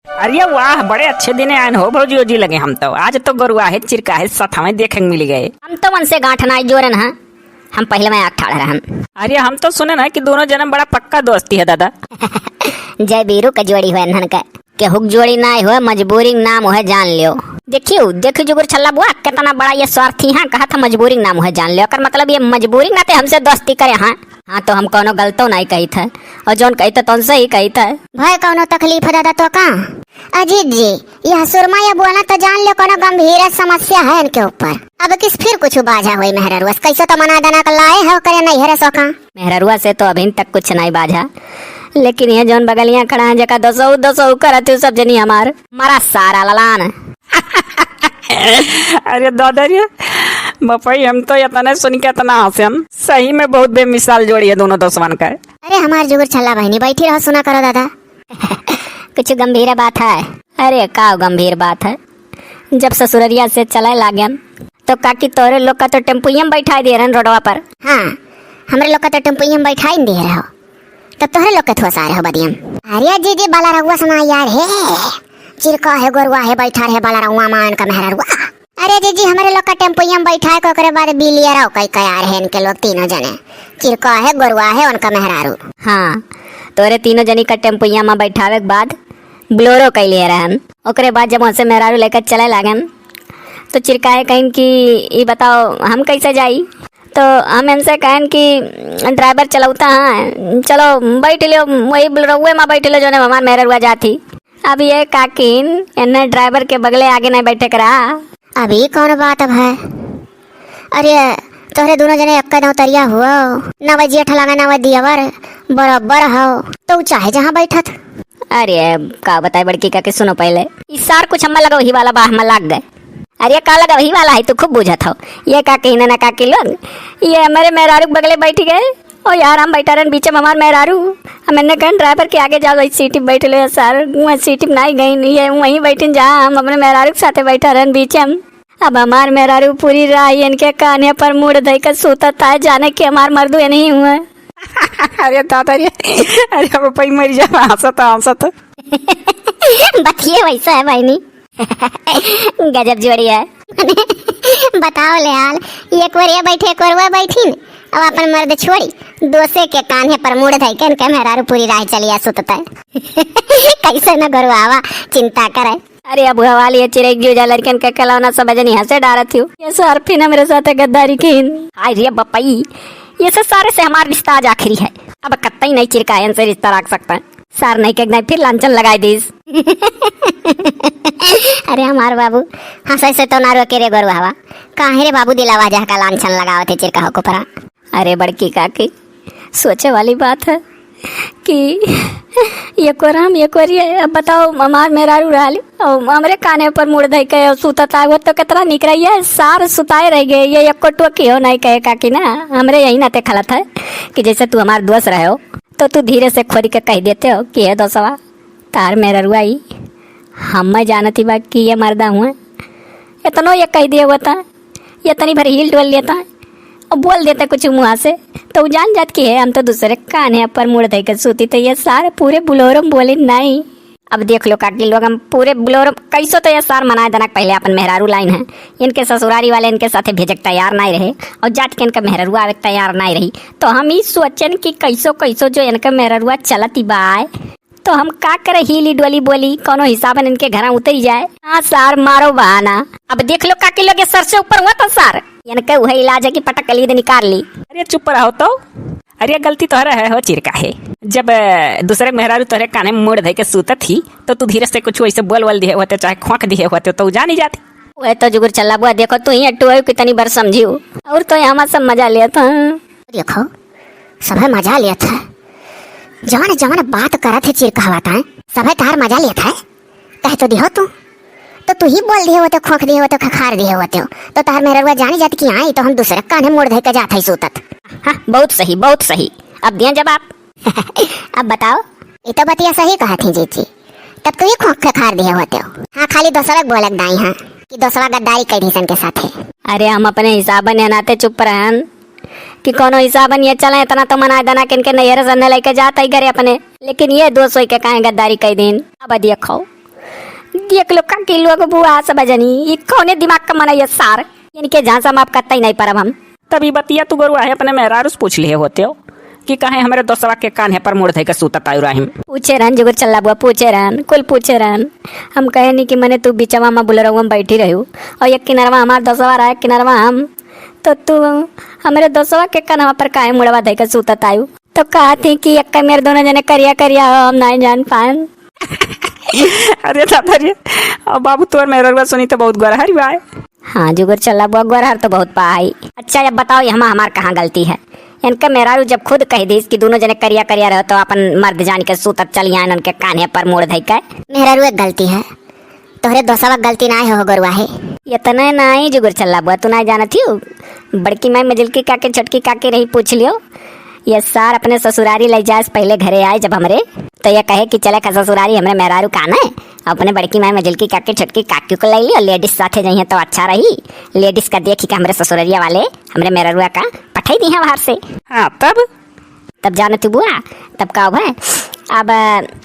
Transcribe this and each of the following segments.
अरे वाह, बड़े अच्छे दिन आए हो भौजी ओजी लगे हम तो। आज तो गरुआ है चिरका है साथ हमें देखे मिल गए। हम तो मन से गांठ नाई जोरन है, हम पहले में आग ठाड़ रहन। अरे हम तो सुने ना कि दोनों जन्म बड़ा पक्का दोस्ती है दादा। जय बीरू का जोड़ी हुए नन का के हुक जोड़ी ना हो, मजबूरी नाम हो जान लियो। देखियो जुगुर छल्ला बुआ कितना बड़ा ये स्वार्थी है, कहा था मजबूरी नाम है जान लियो। कर मतलब ये मजबूरी ना थे हमसे दोस्ती करे। हाँ तो हम कोनो गलतो नहीं कही था, और जौन कही था तो सही कही था। भाई कोनो तकलीफ है दादा तो का अजीत जी, यह सुरमा या बुआ ना तो जान लियो कोनो गंभीर समस्या है इनके ऊपर। अब किस फिर कुछ बाजा हुई मेहररुआ कैसे तो मना दना कर लाए है करे नहीं है सोका। मेहररुआ से तो अभी तक कुछ नहीं बाजा, लेकिन ये जौन बगलियां खड़ा है जका दसो करत सब जनी हमार मारा सारा ललान। अरे दादा रे बपाई, हम तो इतना सुन के इतना हंसन। सही में बहुत बेमिसाल जोड़ी है दोनों दोस्तवन का। अरे हमार जुगुर छल्ला बहनी बैठी रहो, सुना करो दादा। कुछ गंभीर बात है? अरे का गंभीर बात है, जब ससुररिया से चलाए लागन तो काकी तोरे लोग का तो टेम्पुइया में बैठा दे रहे रोडवा पर। हाँ हमरे लोग का तो टेम्पुइया में बैठा दे रहे हो, तब तोहरे लोग के थोस आ रहे हो बदियम। अरे जी बाला रहुआ सुना यार है, चिरका है गोरुआ है बैठा है बाला रहुआ मान का मेहररुआ। अरे जी हमारे लोग का टेम्पुइया में बैठा है, कोकरे बाद बिलिया रहो कई कयार है इनके लोग तीनों जने, चिरका है गोरुआ है उनका मेहरारू। हाँ तोरे तीनों जनी का टेम्पुइया में बैठावे के बाद ब्लोरो कई ले रहन। ओकरे बाद जब उनसे मेहरारू लेकर चले लागन तो चिरका है कहीं कि ये बताओ हम कैसे जाई। तो हम इनसे कहन कि ड्राइवर चलौता है, चलो बैठ लियो वही ब्लोरोवे में बैठ लियो जो ने हमार मेहरारूआ जाती। अब ये काकिन इन्हें ड्राइवर के बगले आगे नहीं बैठे करा। अभी कौन बात अब है? अरे तोहरे दोनों जने एक दो तरिया हुआ ना वही जेठ लगा ना वही दियावर बराबर हो, तो चाहे जहाँ बैठत। अरे का बताए बड़की का के सुनो पहले इस सार कुछ हम्मा लगा वही वाला बाह में लाग गए। अरे का लगा वही वाला है तू खूब बुझत हो। ये का कहीं ना का लोग ये हमारे मेहरारू बगले बैठ गए। ओ यार हम बैठा रहे बीच में हमारे मेहरारू, मैंने कहा ड्राइवर के आगे जाओ वही सीट बैठ ले सर, वही सीट में नहीं गई नहीं है वहीं बैठे जा। हम अपने मेहरारू के साथ बैठा रहे बीच में। अब हमार मेहरारू पूरी राह इनके कान्हे पर मुड़ दे कर सूतत है, जाने के हमार मर्दू नहीं हुआ। अरे दादा रे, अरे बपाई मर जा हंसत। बतिए वैसा है भाई गजब जोड़ी है। बताओ ले हाल, एक बार बैठे एक बार बैठी अब अपन मर्द छोड़ी दोसे के कान्हे पर मुड़ धई के इनके मेहरारू पूरी राह चलिया सुतता है। कैसे न गरुआवा चिंता करे। अरे अब वाली ये चिरेक जो जा लड़कन के कलावना सब जनी हंसे डारत थी। ये सारफी ना मेरे साथ गद्दारी की। हाय रे बपाई, ये सब सारे से हमारा रिश्ता आज आखिरी है। अब कत्ता ही नहीं चिरकायन से रिश्ता रख सकता है सार नहीं के फिर लांछन लगाई दीस। अरे हमार बाबू हंसे से तो नारो के रे गरुआवा, काहे रे बाबू दिलावा जा का लांछन लगावत है चिरका हो को परा। अरे बड़की काकी सोचे वाली बात है कि ये कोराम ये कोरिए। अब बताओ हमार मेहरारू रहली और हमरे काने पर मुड़ दई के सुतत आगो तो कितना निक रही है। सार सुताए रह गए ये एक कोटो की हो नहीं कहे काकी ना। हमरे यही नाते खलत है कि जैसे तू हमार दोस्त रहे हो तो तू धीरे से खोद के कह देते हो कि है दोस्तवा तार मेहरारूआ आई हम जानती बा कि ये मर्दा हुआ इतनो ये कह दिए होता ये तनी भर हिल डोल लेता और बोल देते कुछ मुँह से तो वो जान जात की है हम तो दूसरे कान्हे पर मुड़ दे कर सूती। तो ये सारे पूरे बुलोरो बोले नहीं। अब देख लो काकी लोग हम पूरे बुलोरो कैसो तो ये सार मनाए दनक पहले अपन मेहरारू लाइन है, इनके ससुरारी वाले इनके साथे भेजक तैयार नहीं रहे और जाट के इनका मेहरारूआ आवे तैयार नहीं रही। तो हम ही सोचन कि कैसो जो इनका मेहरारूआ चलती बाय तो हम का करे हिली डोली बोली कोनो हिसाब इनके घर उतरी जाए। हाँ सार मारो बहाना। अब देख लो काकी लोग सर से ऊपर हुआ था सार इनके वह इलाज है कि पटक ली निकाल ली। अरे चुप रहो तो। अरे गलती तोहरा है हो चिरका है, जब दूसरे मेहरारू तोहरे काने में मुड़ दे के सूतत थी तो तू धीरे से कुछ वैसे बोल दिए होते चाहे खोंक दिए होते तो जानी जाती। वह तो जुगुर चला बुआ देखो तू ही अट्टू है कितनी बार समझियो और तो यहाँ सब मजा लिया था। देखो सब मजा लिया था जवान जवान बात करा थे चिरका हवा था सब तार मजा लिया था कह तो दियो तू ही बोल दिए होते खोख दिए होते खखार दिए होते तो तार मेहरारूआ जानी जाती कि आई तो हम दूसरे कान्हे मुड़ धे के जात है सूतत। हाँ बहुत सही। अब दिया जवाब। अब बताओ ये तो बतिया सही कहा थी जीजी, तब तू ही खोख खखार दिए होते हो। हाँ खाली दोसरा बोलक दाई हाँ कि दोसरा गद्दारी कई दी के साथ है। अरे हम अपने हिसाब नाते चुप रहन कि कोनो हिसाबन ये चले इतना तो मना देना कि इनके नैहर से लेके जाता ही घरे अपने, लेकिन ये 200 के काहे गद्दारी कई दिन। अब देखो देख लो काकी लोग बुआ सब जनी ये कौने दिमाग का मना ये सार इनके झांसा माप करता ही नहीं परब हम। तभी बतिया तू गुरु आहे अपने मेहरारू से पूछ लिए होते हो कि कहे हमारे दोस्तवा के कान्हे पर मुड़ धई के सूतत आयु राहिम। पूछे रहन जुगर चल्ला बुआ पूछे रहन कुल पूछे रहन। हम कहे नहीं कि मैंने तू बिचवा में बुलरवा में बैठी रहू और एक किनारवा हमार दोस्तवा रहा एक किनारवा हम, तो तू हमारे दोस्तवा के कन्हवा पर काहे मुड़वा धई के सूतत आयु। तो कहती कि एक मेरे दोनों जने करिया करिया हो हम नहीं जान पान। अरे दादा रे अब बाबू तोर मेहरारू सुनी तो बहुत गरहरी बा। हाँ जुगर चल्ला बुआ गोरहर तो बहुत पाई। अच्छा अब बताओ यहाँ हमार कहाँ गलती है। इनका मेहरारू जब खुद कह दी कि दोनों जने करिया करिया रहो तो अपन मर्द जान के सूतत चल आए उनके कान्हे पर मोड़ धई के। मेहरारू एक गलती है तोहरे दोस्तवा गलती ना हो गरुआ है। इतना नहीं जुगर चल्ला बुआ तू ना जानत ही बड़की माई मजलकी काके छोटकी काके रही पूछ लियो। ये सार अपने ससुरारी ले जाए पहले घरे आए जब हमरे तो ये कहे कि चले का ससुरारी हमरे मेहरारू कान है अपने बड़की माई मजलकी काके छोटकी काकी को ले लियो लेडीज साथे जाइए तो अच्छा रही। लेडीज का देखी के हमरे ससुरारिया वाले हमरे मेहरारुआ का पठाई दी है बाहर से। हाँ तब जाने तू बुआ तब का है। अब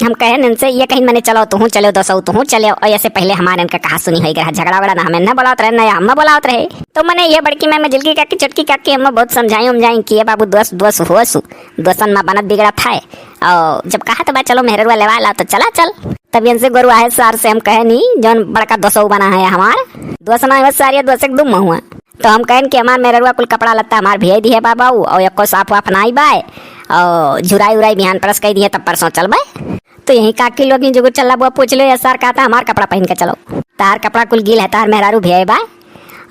हम कहे इनसे ये कहीं मैंने चलो तू चलो दो सौ तू चले और ऐसे पहले हमारे इनका कहा सुनी हो गया झगड़ा वगड़ा ना हमें न बोलावत रहे ना हम बोलावत रहे। तो मैंने ये बड़की मैं मजलकी काकी चटकी काकी हम बहुत समझाई उमझाई कि बाबू दोस्त दोस्त हो दोस्तन में बनत बिगड़ा था। और जब कहा तो भाई चलो मेहरुआ लेवा ला तो चला चल। तब इनसे गुरु आए सार से हम कहे नहीं जौन बड़का दोसौ बना है हमार दोस्त ना सारिया दोस्त एक दुम हुआ। तो हम कहें कि हमार मेहरुआ कुल कपड़ा लत्ता हमार भेज दी है बाबा और एको साफ वाफ नाई बाय और झुराई उराई बिहान परस कह दी है तब परसों चल बाय। तो यही काकी लोग जुगुर चल्ला बुआ पूछ लो सर कहता हमार कपड़ा पहन के चलो तार कपड़ा कुल गिल है तार मेहरारू भेज बाय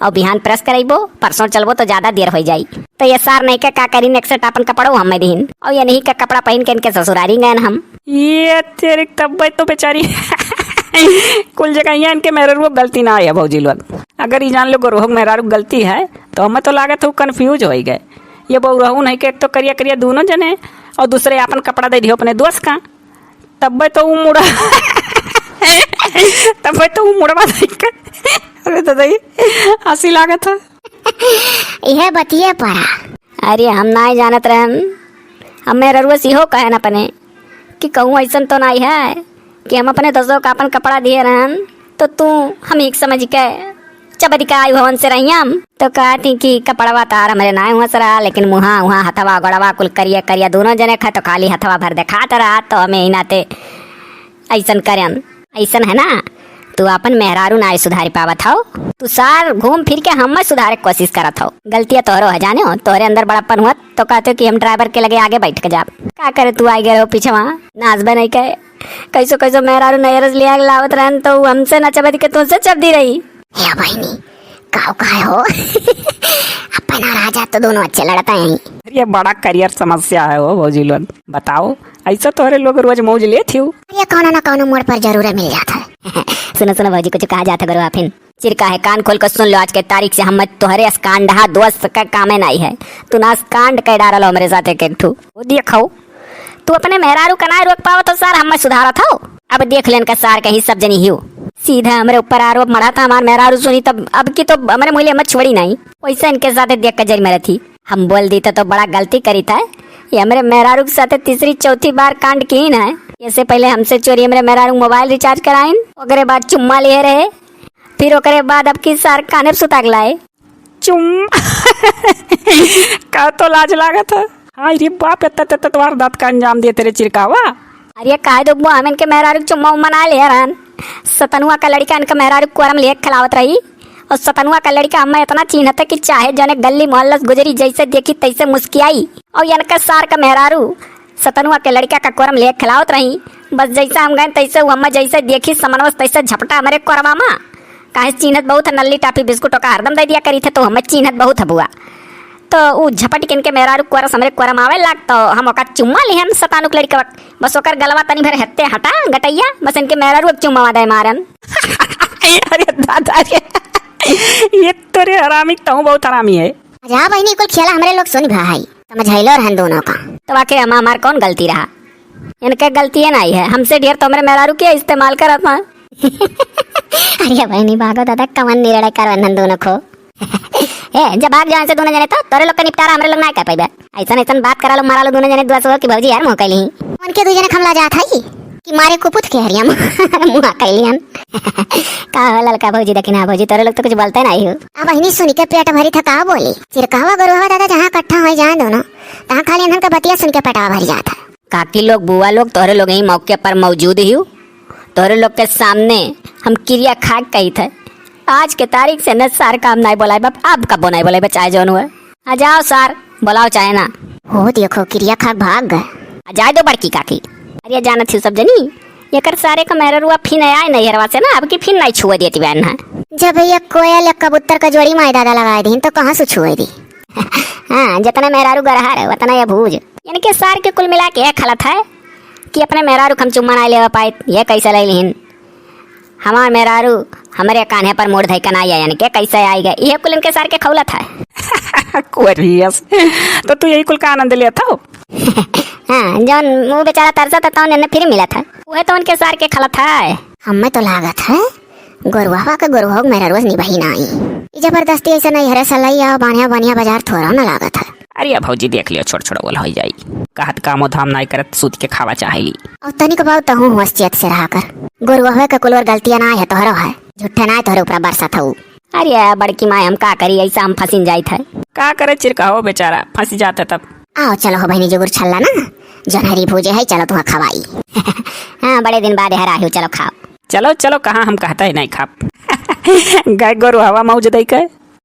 और बिहान प्रेस करबो परसों चलबो तो ज्यादा देर हो जाई। तो ये सार नहीं का करी नेक्स्ट अपन कपड़ो हम दीन और ये नहीं का कपड़ा पहन के इनके ससुरारी गए हम। ये तेरे तब तो बेचारी कुल जगह यहाँ इनके मेहरारू गलती ना है भौजी लोग। अगर ये जान लो गुरु मेहरारू गलती है तो हमें तो लागत हो कंफ्यूज हो गए। ये बहु रहू नहीं कि एक तो करिया करिया दोनों जने और दूसरे अपन कपड़ा दे दियो अपने दोस्त का तब तो वो मुड़ा तब तो वो मुड़वा देख अरे दादा हंसी लागत है। यह बतिए पड़ा। अरे हम ना जानत रहन हम मेहरुआ सिहो कहे न अपने कि कहूँ ऐसा तो नहीं है कि हम अपने दोस्तों का अपन कपड़ा दिए रहन तो तू हम एक समझ के चबदी का आयु भवन से रही हम। तो कहती कि कपड़वा तार हमारे ना हुआ सरा लेकिन मुहा वहाँ हथवा गड़वा कुल करिया करिया दोनों जने खा तो खाली हथवा भर दिखात रहा तो हमें ही नाते ऐसन करन ऐसन है ना। तू अपन मेहरारू ना सुधारी पावत हो तू सार घूम फिर के हम सुधारे की कोशिश करत हो। गलतियाँ तोहरो है जाने हो तोहरे अंदर बड़प्पन हुआ तो कहते कि हम ड्राइवर के लगे आगे बैठ के जा का करे तू आगे रहो पीछे वहाँ नाचबे नहीं कहे कैसो कैसो मेहरारू नैरस लिया लावत रहन तो हमसे न चबदी के तुझसे चबदी रही। हे बहनी काव काय हो अपन और राजा तो दोनों अच्छे लड़ता है। ये बड़ा करियर समस्या है वो भौजी लोग। बताओ ऐसा तोहरे लोग रोज मौज ले थी ये कौन ना कौन मोड़ पर जरूर मिल जाता है। सुनो सुनो भौजी कुछ कहा जाता करो फिर चिरका है कान खोल कर सुन लो आज के तारीख से हम तोहरे स्कांड दोस्त का काम नहीं है तू ना स्कांड कह डाल मेरे साथ एक वो देखो तू अपने मेहरारू का ना रोक पाओ तो सर हम सुधारा था। अब देख लेन का सार कहीं सब जनी ही सीधा हमारे ऊपर आरोप मरा था हमारे मेहरारू सुनी तब अब की तो हमारे मुझे मत छोड़ी नहीं वैसे इनके साथ देख कर जरी मेरे थी हम बोल दी तो बड़ा गलती करी था। ये हमारे मेहरारू के साथ तीसरी चौथी बार कांड की ना इससे पहले हमसे चोरी हमारे मेहरारू मोबाइल रिचार्ज कराइन ओकरे बाद चुम्मा लिए रहे फिर ओकरे बाद अब की सार काने सुता लाए चुम का तो लाज लागत है। हाँ रे बाप इतना तुम्हारा दांत का अंजाम दिए तेरे चिरकावा। अरे काहे दो हम इनके मेहरारू चुम्मा मना ले रहन सतनुआ का लड़का इनका मेहरारू कोरम ले खिलावत रही और सतनुआ का लड़का हमें इतना चिन्हता कि चाहे जने गली मोहल्ला गुजरी जैसे देखी तैसे मुस्कियाई और इनका सार का मेहरारू सतनुआ के लड़का का कोरम ले खिलावत रही बस जैसा हम गए तैसे हम जैसे देखी समनवस तैसे झपटा हमारे कोरवा में काहे चिन्हत बहुत है नल्ली टाफी बिस्कुटों का हरदम दे दिया करी थे तो हमें चिन्हत बहुत है बुआ। तो वो झपट के इनके मेहरारू कोरस हमरे कोरम आवे लाग तो हम ओका चुम्मा लिहन सतानुक लड़का बस ओकर गलवा तनी भर हत्ते हटा गटैया बस इनके मेहरारू एक चुम्मा दे मारन। अरे दादा रे ये तोरे हरामी तो बहुत हरामी है। जा बहनी कुल खेला हमरे लोग सुन भाई समझाइलो रहन दोनों का। तो आखिर हमार कौन गलती रहा इनके गलती है नहीं है हमसे ढेर तो हमारे मेहरारू के इस्तेमाल करत था। अरे बहनी भागो दादा कमन निर्णय करवन दोनों को ए जब भाग जाए से दोनों जने तो तोरे लोग का निपटारा हमरे लोग ना कर पाइबे ऐसा बात करा लो मारा लो दोनों जने दुआ सो कि भौजी यार मोह कैली उनके दू जने खमला जात है कि मारे कुपुत के हरिया मुआ कैलियन का हो ललका भौजी देखी ना भौजी तोरे लोग तो कुछ बोलते नहीं हो। अब बहिनी सुन के पेट भरी था का बोली चिरकावा गरुवा दादा जहाँ इकट्ठा हो जाए दोनों तहाँ खाली इन्हन का बतिया सुन के पेटवा भर जाता। काकी लोग बुआ लोग तोहरे लोग यही मौके पर मौजूद ही हो। तोहरे लोग के सामने हम क्रिया खा कही थे आज के तारीख से न सार काम नहीं बोलाए बाप अब कब नहीं बोले चाहे जौन हुआ आ जाओ सार बोलाओ चाहे ना हो देखो क्रिया खा भाग गए। आ जाए दो बड़की काकी। अरे जाना थी सब जनी ये कर सारे का मेरा रुआ फिन आए नहीं हरवा से ना अब की फिन नहीं छुए देती बहन है। जब ये कोयल या कबूतर का जोड़ी माई दादा लगाए दी तो कहाँ से छुए दी। हाँ जितना मेहरारू गरहा है उतना ये भूज यानी कि सार के कुल मिला के एक खलत है कि अपने मेहरारू हम चुम्मा नहीं ले पाए ये कैसे ले लिहिन हमार मेहरारू हमारे कान्हे पर मोड़ धैकन आई यानी कि कैसे आई गए ये कुल इनके सार के खौलत है। कुरियस तो तू यही कुल का आनंद लिया था। हाँ जौन मुँह बेचारा तरसा था तो उन्हें फिर मिला था वह तो उनके सार के खलत है। हमें तो लागत है गोरुआ का गोरुआ मेरा रोज निभाई ना आई जबरदस्ती ऐसा नहीं हरे सलैया बानिया बानिया बाजार थोड़ा ना लागत है। अरे भौजी देख लियो छोड़ छोड़ बोल हो जाई कहत कामो धाम नहीं करत सूत के खावा चाहेली और तनिक बात तो हूँ चेत से रहा कर गोरुआ का कुलवर गलतियां ना है तोहरो है झूठे ना तोहरे ऊपर बरसा था। अरे बड़की माँ हम का करी ऐसा हम फंसिन जाए थे का करे चिरकाहो बेचारा फंस जाता तब। आओ चलो हो बहनी जोगुर छल्ला ना जनहरी भूजे है चलो तुम्हें खवाई। हाँ बड़े दिन बाद हरा चलो खाओ। चलो चलो कहाँ हम कहता ही नहीं खाप गाय गोरु हवा मौज दई के